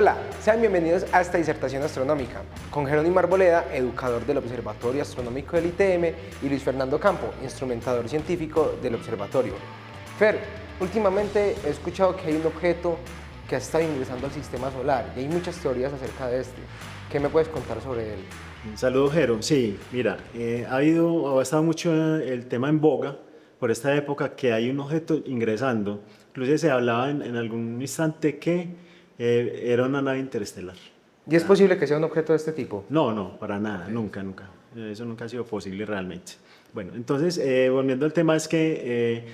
Hola, sean bienvenidos a esta disertación astronómica con Jerónimo Arboleda, educador del Observatorio Astronómico del ITM, y Luis Fernando Campo, instrumentador científico del observatorio. Fer, últimamente he escuchado que hay un objeto que ha estado ingresando al sistema solar y hay muchas teorías acerca de este. ¿Qué me puedes contar sobre él? Un saludo, Jero. Sí, mira, ha estado mucho el tema en boga por esta época que hay un objeto ingresando. Incluso se hablaba en algún instante que era una nave interestelar. ¿Y es posible que sea un objeto de este tipo? No, no, para nada, Ok. nunca, nunca. Eso nunca ha sido posible realmente. Bueno, entonces, volviendo al tema, es que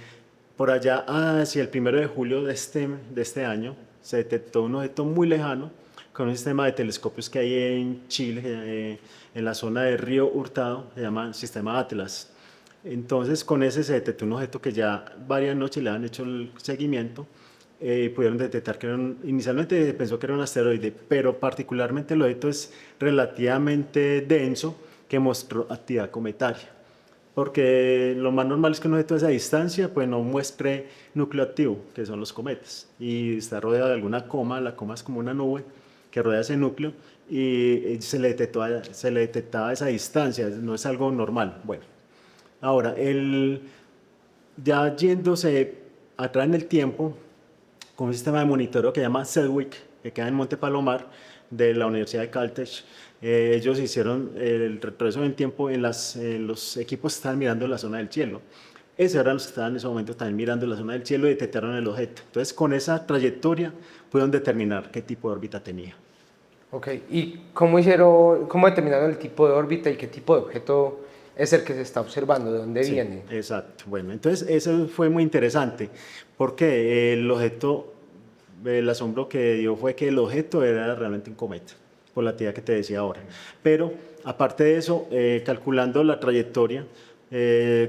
por allá hacia el 1 de julio de este año se detectó un objeto muy lejano con un sistema de telescopios que hay en Chile, en la zona de Río Hurtado, se llama Sistema Atlas. Entonces, con ese se detectó un objeto que ya varias noches le han hecho el seguimiento. Pudieron detectar que inicialmente pensó que era un asteroide, pero particularmente el objeto es relativamente denso, que mostró actividad cometaria. Porque lo más normal es que un objeto a esa distancia pues no muestre núcleo activo, que son los cometas, y está rodeado de alguna coma. La coma es como una nube que rodea ese núcleo, y se le detectaba a esa distancia, no es algo normal. Bueno, ahora, ya yéndose atrás en el tiempo, con un sistema de monitoreo que se llama Sedgwick, que queda en Monte Palomar, de la Universidad de Caltech. Ellos hicieron el retroceso en tiempo los equipos que estaban mirando la zona del cielo. Esos eran los que estaban en ese momento también mirando la zona del cielo y detectaron el objeto. Entonces, con esa trayectoria pudieron determinar qué tipo de órbita tenía. Ok, ¿y cómo determinaron el tipo de órbita y qué tipo de objeto es el que se está observando? ¿De dónde Sí, viene? exacto. Bueno, entonces eso fue muy interesante porque el asombro que dio fue que el objeto era realmente un cometa, por la actividad que te decía ahora. Pero aparte de eso, calculando la trayectoria,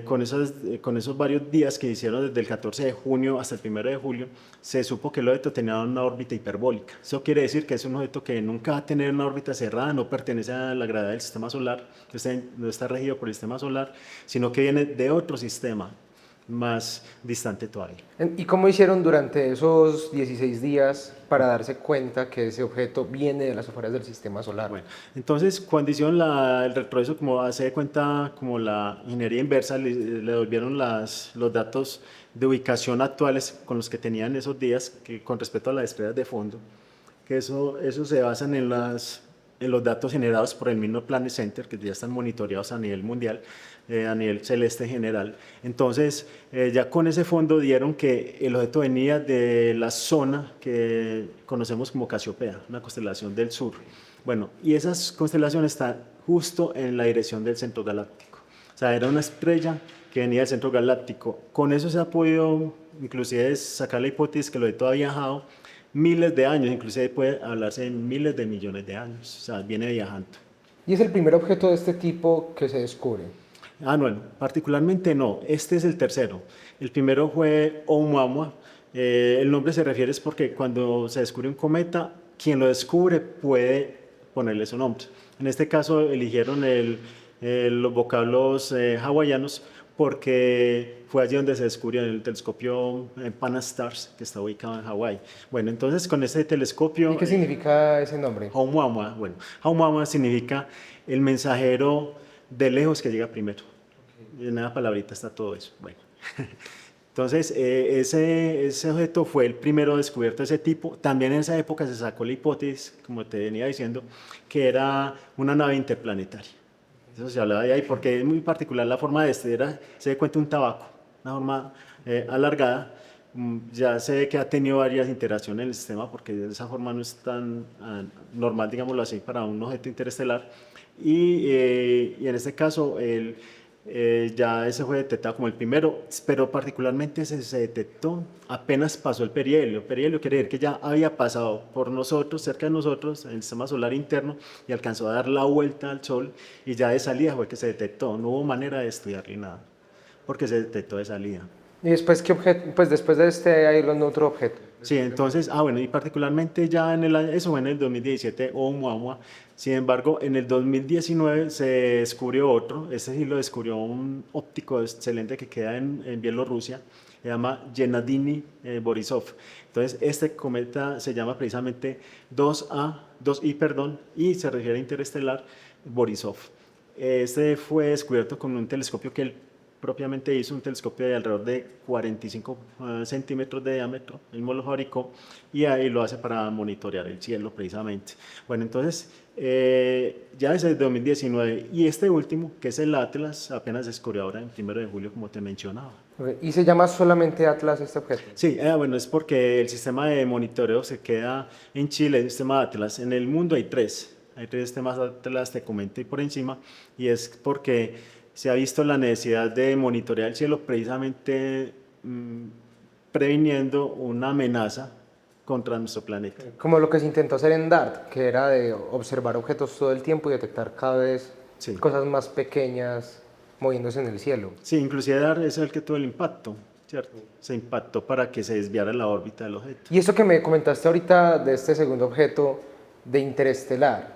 con esos varios días que hicieron desde el 14 de junio hasta el 1 de julio, se supo que el objeto tenía una órbita hiperbólica. Eso quiere decir que es un objeto que nunca va a tener una órbita cerrada, no pertenece a la gravedad del sistema solar, no está regido por el sistema solar, sino que viene de otro sistema más distante todavía. ¿Y cómo hicieron durante esos 16 días para darse cuenta que ese objeto viene de las afueras del sistema solar? Bueno, entonces cuando hicieron el retroceso, como hace de cuenta, como la ingeniería inversa, le devolvieron los datos de ubicación actuales con los que tenían esos días, que con respecto a las estrellas de fondo, que eso se basan en los datos generados por el mismo Planet Center, que ya están monitoreados a nivel mundial, a nivel celeste general. Entonces, ya con ese fondo dieron que el objeto venía de la zona que conocemos como Casiopea, una constelación del sur. Bueno, y esas constelaciones están justo en la dirección del centro galáctico. O sea, era una estrella que venía del centro galáctico. Con eso se ha podido, inclusive, sacar la hipótesis que el objeto ha viajado miles de años, inclusive puede hablarse de miles de millones de años. O sea, viene viajando. Y es el primer objeto de este tipo que se descubre. Ah, no, particularmente no. Este es el tercero. El primero fue Oumuamua. El nombre se refiere es porque cuando se descubre un cometa, quien lo descubre puede ponerle su nombre. En este caso eligieron los vocablos hawaianos porque fue allí donde se descubrió el telescopio Pana-STARRS, que está ubicado en Hawái. Bueno, entonces con este ¿Y telescopio, qué significa ese nombre? Oumuamua, bueno, Oumuamua significa el mensajero de lejos que llega primero. En una palabrita está todo eso. Bueno. Entonces, ese objeto fue el primero descubierto de ese tipo. También en esa época se sacó la hipótesis, como te venía diciendo, que era una nave interplanetaria. Eso se hablaba de ahí porque es muy particular la forma de se da cuenta un tabaco, una forma alargada. Ya se ve que ha tenido varias interacciones en el sistema porque de esa forma no es tan normal, digámoslo así, para un objeto interestelar. Y en este caso, ya ese fue detectado como el primero, pero particularmente se detectó apenas pasó el perihelio. Perihelio quiere decir que ya había pasado por nosotros, cerca de nosotros, en el sistema solar interno, y alcanzó a dar la vuelta al Sol, y ya de salida fue que se detectó. No hubo manera de estudiarle nada, porque se detectó de salida. ¿Y después qué objeto? Pues después de este hay otro objeto. Sí, entonces, bueno, y particularmente ya en el año, eso fue en el 2017, Oumuamua. Sin embargo, en el 2019 se descubrió otro, ese sí lo descubrió un óptico excelente que queda en Bielorrusia, se llama Gennadini Borisov. Entonces, este cometa se llama precisamente 2I, perdón, y se refiere a interestelar Borisov. Este fue descubierto con un telescopio que él propiamente hizo, un telescopio de alrededor de 45 centímetros de diámetro, él mismo lo fabricó y ahí lo hace para monitorear el cielo precisamente. Bueno, entonces ya desde 2019 y este último, que es el Atlas, apenas descubrió ahora en 1 de julio, como te mencionaba. Ok, ¿y se llama solamente Atlas este objeto? Sí, bueno, es porque el sistema de monitoreo se queda en Chile, el sistema Atlas. En el mundo hay tres. Hay tres sistemas Atlas, te comento y por encima, y es porque se ha visto la necesidad de monitorear el cielo precisamente previniendo una amenaza contra nuestro planeta. Como lo que se intentó hacer en DART, que era de observar objetos todo el tiempo y detectar cada vez Sí. cosas más pequeñas moviéndose en el cielo. Sí, inclusive DART es el que tuvo el impacto, ¿cierto? Se impactó para que se desviara la órbita del objeto. Y eso que me comentaste ahorita de este segundo objeto de interestelar,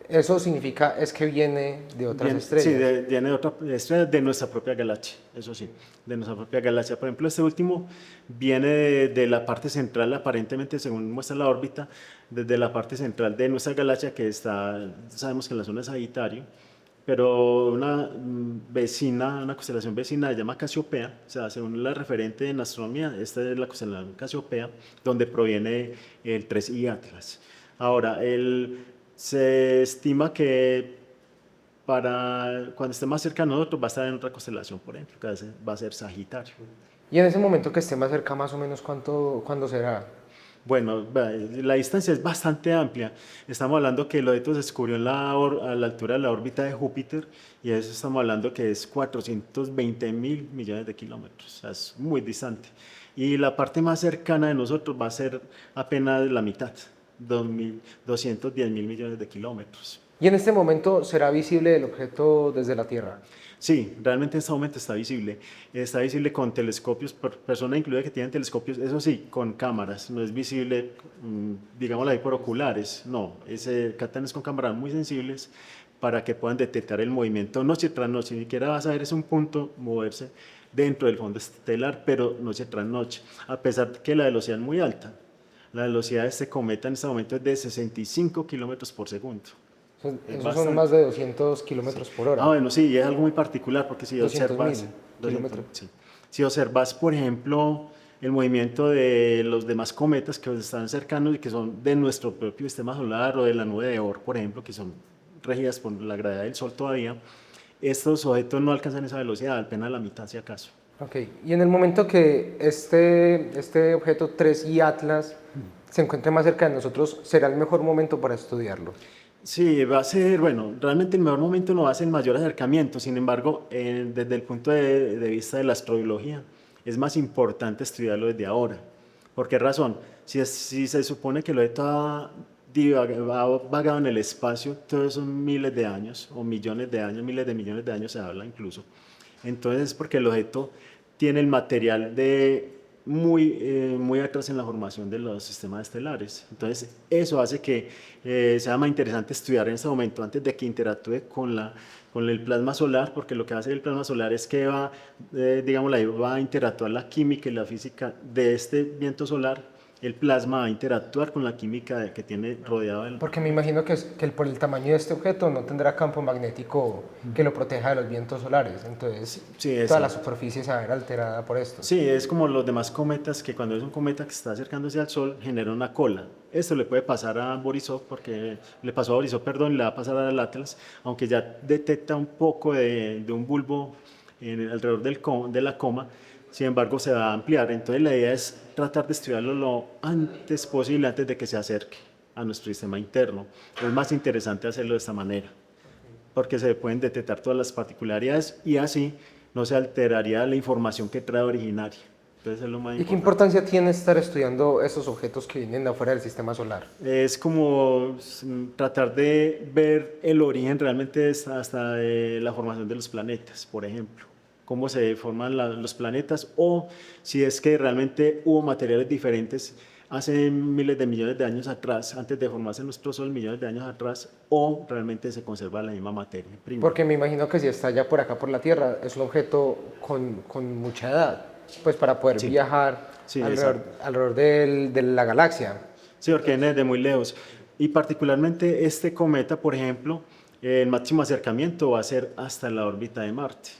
eso significa es que viene de otras estrellas. Sí, viene de otra estrella de nuestra propia galaxia, eso sí, de nuestra propia galaxia. Por ejemplo, este último viene de la parte central, aparentemente, según muestra la órbita, desde la parte central de nuestra galaxia, que está, sabemos que en la zona de Sagitario, pero una vecina, una constelación vecina se llama Casiopea, o sea, según la referente en astronomía, esta es la constelación Casiopea, donde proviene el 3I Atlas. Ahora, se estima que para cuando esté más cerca de nosotros va a estar en otra constelación, por ejemplo, que va a ser Sagitario. Y en ese momento que esté más cerca, más o menos, ¿cuándo será? Bueno, la distancia es bastante amplia. Estamos hablando que el objeto se descubrió a la altura de la órbita de Júpiter y eso estamos hablando que es 420.000 millones de kilómetros. O sea, es muy distante. Y la parte más cercana de nosotros va a ser apenas la mitad, 210.000 millones de kilómetros. ¿Y en este momento será visible el objeto desde la Tierra? Sí, realmente en este momento está visible. Está visible con telescopios, por personas incluida que tienen telescopios, eso sí, con cámaras. No es visible, digámoslo ahí, por oculares. No, captan es con cámaras muy sensibles para que puedan detectar el movimiento noche tras noche. Ni siquiera vas a ver es un punto moverse dentro del fondo estelar, pero noche tras noche. A pesar de que la velocidad es muy alta. La velocidad de este cometa en este momento es de 65 kilómetros por segundo. Esos son más de 200 kilómetros por hora. Bueno, sí, y es algo muy particular porque si 200.000 observas, kilómetros. sí. Si observas, por ejemplo, el movimiento de los demás cometas que están cercanos y que son de nuestro propio sistema solar o de la nube de Oort, por ejemplo, que son regidas por la gravedad del Sol todavía, estos objetos no alcanzan esa velocidad, apenas la mitad si acaso. Ok, y en el momento que este objeto 3I Atlas se encuentre más cerca de nosotros, ¿será el mejor momento para estudiarlo? Sí, va a ser, bueno, realmente el mejor momento no va a ser el mayor acercamiento, sin embargo, desde el punto de vista de la astrobiología, es más importante estudiarlo desde ahora. ¿Por qué razón? Si se supone que el objeto ha vagado en el espacio todos esos miles de años, o millones de años, miles de millones de años se habla incluso, entonces es porque el objeto tiene el material muy atrás en la formación de los sistemas estelares. Entonces, eso hace que sea más interesante estudiar en este momento antes de que interactúe con el plasma solar, porque lo que hace el plasma solar es que va a interactuar la química y la física de este viento solar. El plasma va a interactuar con la química que tiene rodeado el... Porque me imagino que por el tamaño de este objeto no tendrá campo magnético que lo proteja de los vientos solares, entonces Sí, toda la superficie se va a ver alterada por esto. Sí, es como los demás cometas, que cuando es un cometa que está acercándose al Sol, genera una cola. Esto le puede pasar a Borisov, porque le pasó a Borisov, perdón, le va a pasar al Atlas, aunque ya detecta un poco de un bulbo alrededor de la coma, sin embargo se va a ampliar. Entonces la idea es tratar de estudiarlo lo antes posible, antes de que se acerque a nuestro sistema interno. Es más interesante hacerlo de esta manera, porque se pueden detectar todas las particularidades y así no se alteraría la información que trae originaria. Entonces es lo más ¿Y importante. qué importancia tiene estar estudiando esos objetos que vienen de afuera del sistema solar? Es como tratar de ver el origen realmente hasta de la formación de los planetas, por ejemplo. cómo se forman los planetas o si es que realmente hubo materiales diferentes hace miles de millones de años atrás, antes de formarse nuestro Sol, millones de años atrás, o realmente se conserva la misma materia prima. Porque me imagino que si está ya por acá por la Tierra, es un objeto con mucha edad, pues para poder Sí. viajar Sí, alrededor de la galaxia. Sí, porque viene desde muy lejos. Y particularmente este cometa, por ejemplo, el máximo acercamiento va a ser hasta la órbita de Marte,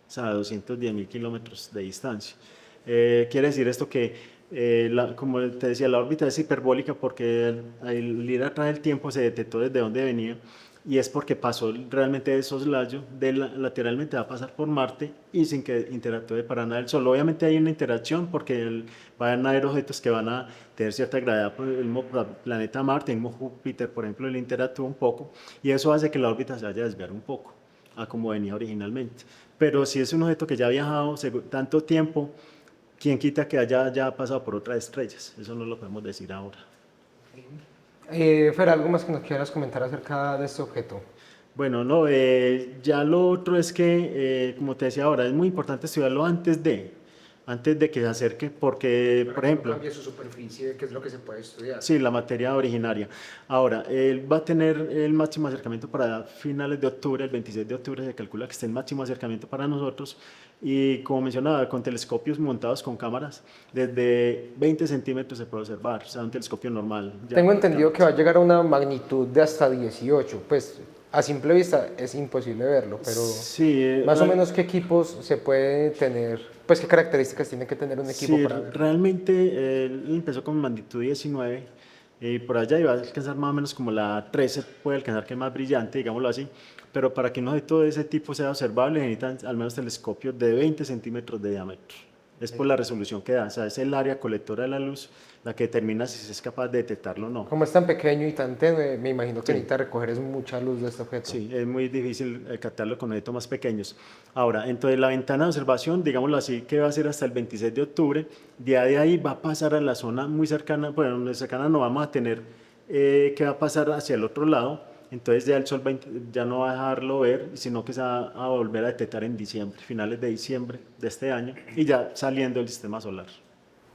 o sea, a 210.000 kilómetros de distancia. Quiere decir esto que, como te decía, la órbita es hiperbólica porque al ir atrás del tiempo se detectó desde dónde venía y es porque pasó realmente de soslayo, lateralmente va a pasar por Marte y sin que interactúe para nada el Sol. Obviamente hay una interacción porque van a haber objetos que van a tener cierta gravedad por el mismo planeta Marte, el mismo Júpiter, por ejemplo, él interactúa un poco y eso hace que la órbita se vaya a desviar un poco a como venía originalmente. Pero si es un objeto que ya ha viajado tanto tiempo, ¿quién quita que haya ya pasado por otras estrellas? Eso no lo podemos decir ahora. Fer, ¿algo más que nos quieras comentar acerca de este objeto? Bueno, no, ya lo otro es que, como te decía ahora, es muy importante estudiarlo antes de que se acerque, porque, por ejemplo, cambie su superficie, que es lo que se puede estudiar. sí, la materia originaria. Ahora, él va a tener el máximo acercamiento para finales de octubre, el 26 de octubre se calcula que esté el máximo acercamiento para nosotros y como mencionaba, con telescopios montados con cámaras, desde 20 centímetros se puede observar, o sea, un telescopio normal. Tengo entendido que va a llegar a una magnitud de hasta 18, pues a simple vista es imposible verlo, pero sí, más o menos qué equipos se puede tener, pues qué características tiene que tener un equipo sí, para verlo. realmente él empezó con magnitud 19 y por allá iba a alcanzar más o menos como la 13, puede alcanzar que es más brillante, digámoslo así, pero para que un objeto de ese tipo sea observable necesitan al menos telescopios de 20 centímetros de diámetro. Es por la resolución que da, o sea, es el área colectora de la luz la que determina si se es capaz de detectarlo o no. Como es tan pequeño y tan tenue, me imagino que Sí. necesita recoger es mucha luz de este objeto. Sí, es muy difícil captarlo con objetos más pequeños. Ahora, entonces la ventana de observación, digámoslo así, que va a ser hasta el 26 de octubre, de ahí va a pasar a la zona muy cercana, bueno, muy cercana no vamos a tener, que va a pasar hacia el otro lado, entonces ya el sol ya no va a dejarlo ver, sino que se va a volver a detectar en diciembre, finales de diciembre de este año, y ya saliendo del sistema solar.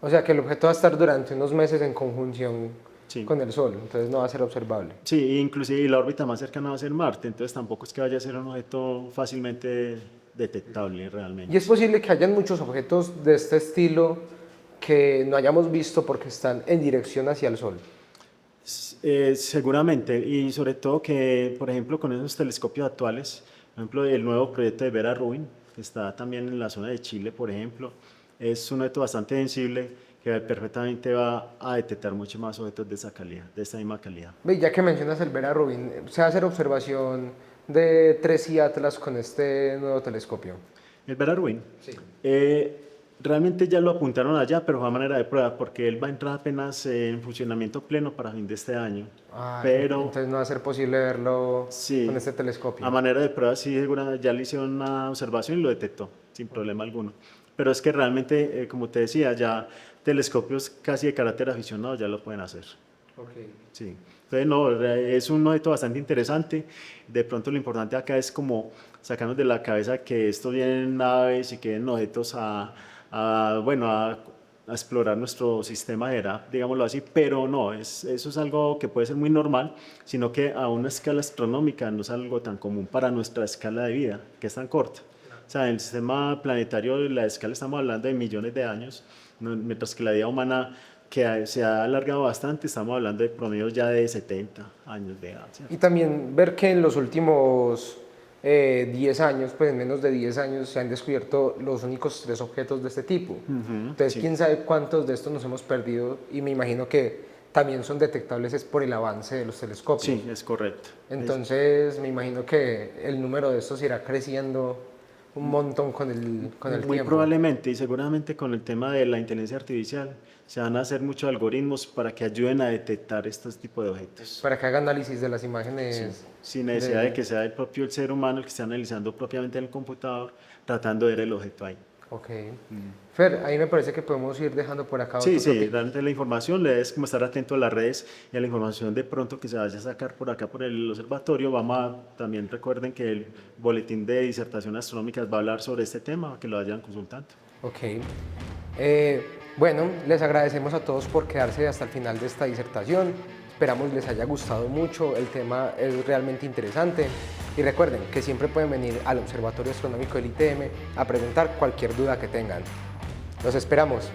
O sea que el objeto va a estar durante unos meses en conjunción Sí. con el Sol, entonces no va a ser observable. Sí, inclusive la órbita más cercana va a ser Marte, entonces tampoco es que vaya a ser un objeto fácilmente detectable realmente. Y es posible que hayan muchos objetos de este estilo que no hayamos visto porque están en dirección hacia el Sol. Seguramente, y sobre todo que, por ejemplo, con esos telescopios actuales, por ejemplo, el nuevo proyecto de Vera Rubin, que está también en la zona de Chile, por ejemplo, es un objeto bastante sensible que perfectamente va a detectar mucho más objetos de esa calidad, de esta misma calidad. Ve, ya que mencionas el Vera Rubin, ¿se va a hacer observación de 3i Atlas con este nuevo telescopio? El Vera Rubin, Sí. realmente ya lo apuntaron allá, pero fue a manera de prueba, porque él va a entrar apenas en funcionamiento pleno para fin de este año. Ah, Pero entonces no va a ser posible verlo sí, con este telescopio. a manera de prueba, sí, ya le hicieron una observación y lo detectó sin problema alguno. Pero es que realmente, como te decía, ya telescopios casi de carácter aficionado ya lo pueden hacer. Okay. Sí. Entonces, no, es un objeto bastante interesante. De pronto lo importante acá es como sacarnos de la cabeza que esto vienen naves y que vienen objetos bueno, a explorar nuestro sistema era, digámoslo así, pero no, eso es algo que puede ser muy normal, sino que a una escala astronómica no es algo tan común para nuestra escala de vida, que es tan corta. O sea, en el sistema planetario, la escala estamos hablando de millones de años, mientras que la vida humana que se ha alargado bastante, estamos hablando de promedios ya de 70 años de edad. ¿Cierto? Y también ver que en los últimos 10 años, pues en menos de 10 años, se han descubierto los únicos 3 objetos de este tipo. Entonces, sí. quién sabe cuántos de estos nos hemos perdido y me imagino que también son detectables es por el avance de los telescopios. Sí, es correcto. Entonces, me imagino que el número de estos irá creciendo un montón con el Muy tiempo. probablemente y seguramente con el tema de la inteligencia artificial se van a hacer muchos algoritmos para que ayuden a detectar estos tipos de objetos. Para que haga análisis de las imágenes. Sin necesidad de que sea el propio el ser humano el que esté analizando propiamente en el computador, tratando de ver el objeto ahí. Ok. Fer, ahí me parece que podemos ir dejando por acá Sí, otro sí, tópico. realmente la información, le es como estar atento a las redes y a la información de pronto que se vaya a sacar por acá por el observatorio. También recuerden que el boletín de disertación astronómicas va a hablar sobre este tema, que lo vayan consultando. Ok. Bueno, les agradecemos a todos por quedarse hasta el final de esta disertación. Esperamos les haya gustado mucho, el tema es realmente interesante. Y recuerden que siempre pueden venir al Observatorio Astronómico del ITM a preguntar cualquier duda que tengan. Los esperamos.